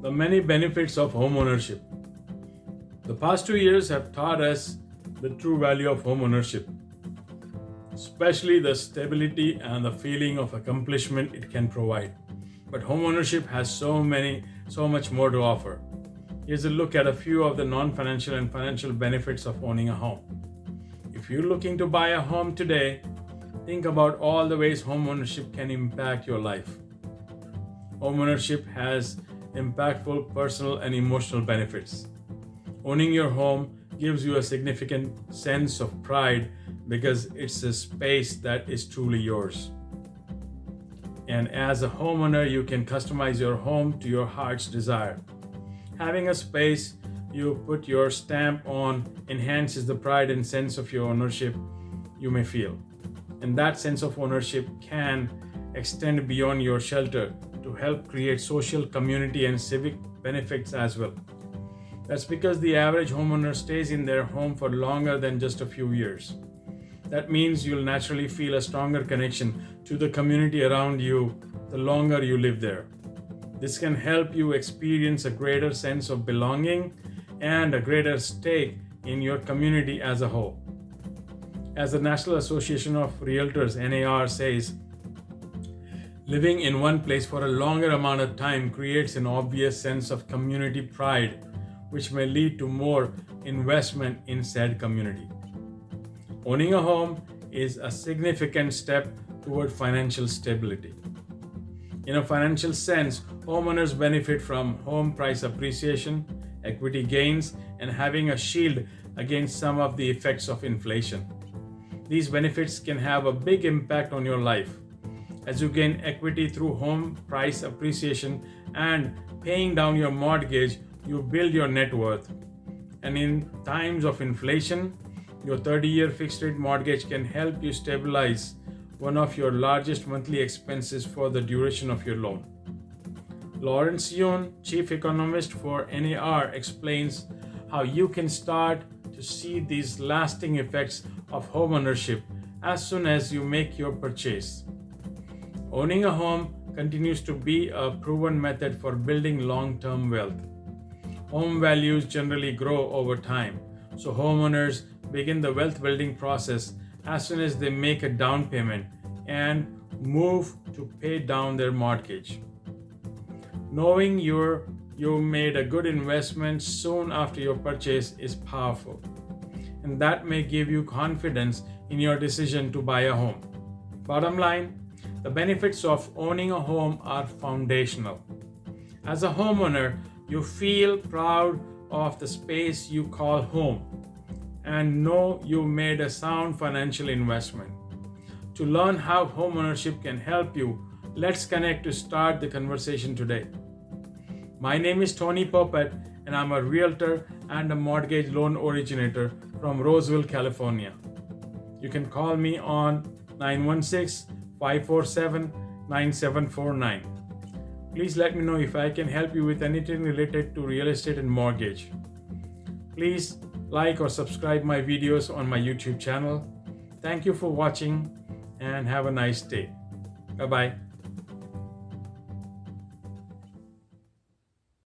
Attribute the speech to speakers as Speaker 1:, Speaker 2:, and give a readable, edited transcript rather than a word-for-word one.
Speaker 1: The many benefits of homeownership. The past 2 years have taught us the true value of homeownership, especially the stability and the feeling of accomplishment it can provide. But homeownership has so much more to offer. Here's a look at a few of the non-financial and financial benefits of owning a home. If you're looking to buy a home today, think about all the ways homeownership can impact your life. Homeownership has impactful personal and emotional benefits. Owning your home gives you a significant sense of pride because it's a space that is truly yours. And as a homeowner, you can customize your home to your heart's desire. Having a space you put your stamp on enhances the pride and sense of your ownership you may feel. And that sense of ownership can extend beyond your shelter to help create social, community, and civic benefits as well. That's because the average homeowner stays in their home for longer than just a few years. That means you'll naturally feel a stronger connection to the community around you the longer you live there. This can help you experience a greater sense of belonging and a greater stake in your community as a whole. As the National Association of Realtors, NAR, says, living in one place for a longer amount of time creates an obvious sense of community pride, which may lead to more investment in said community. Owning a home is a significant step toward financial stability. In a financial sense, homeowners benefit from home price appreciation, equity gains, and having a shield against some of the effects of inflation. These benefits can have a big impact on your life. As you gain equity through home price appreciation and paying down your mortgage, you build your net worth. And in times of inflation, your 30-year fixed rate mortgage can help you stabilize one of your largest monthly expenses for the duration of your loan. Lawrence Yun, chief economist for NAR, explains how you can start to see these lasting effects of homeownership as soon as you make your purchase. Owning a home continues to be a proven method for building long-term wealth. Home values generally grow over time, so homeowners begin the wealth building process as soon as they make a down payment and move to pay down their mortgage. Knowing you made a good investment soon after your purchase is powerful, and that may give you confidence in your decision to buy a home. Bottom line, the benefits of owning a home are foundational. As a homeowner, you feel proud of the space you call home and know you made a sound financial investment. To learn how homeownership can help you, let's connect to start the conversation today. My name is Tony Poppet, and I'm a realtor and a mortgage loan originator from Roseville, California. You can call me on 916-547-9749. Please let me know if I can help you with anything related to real estate and mortgage. Please like or subscribe my videos on my YouTube channel. Thank you for watching and have a nice day. Bye-bye.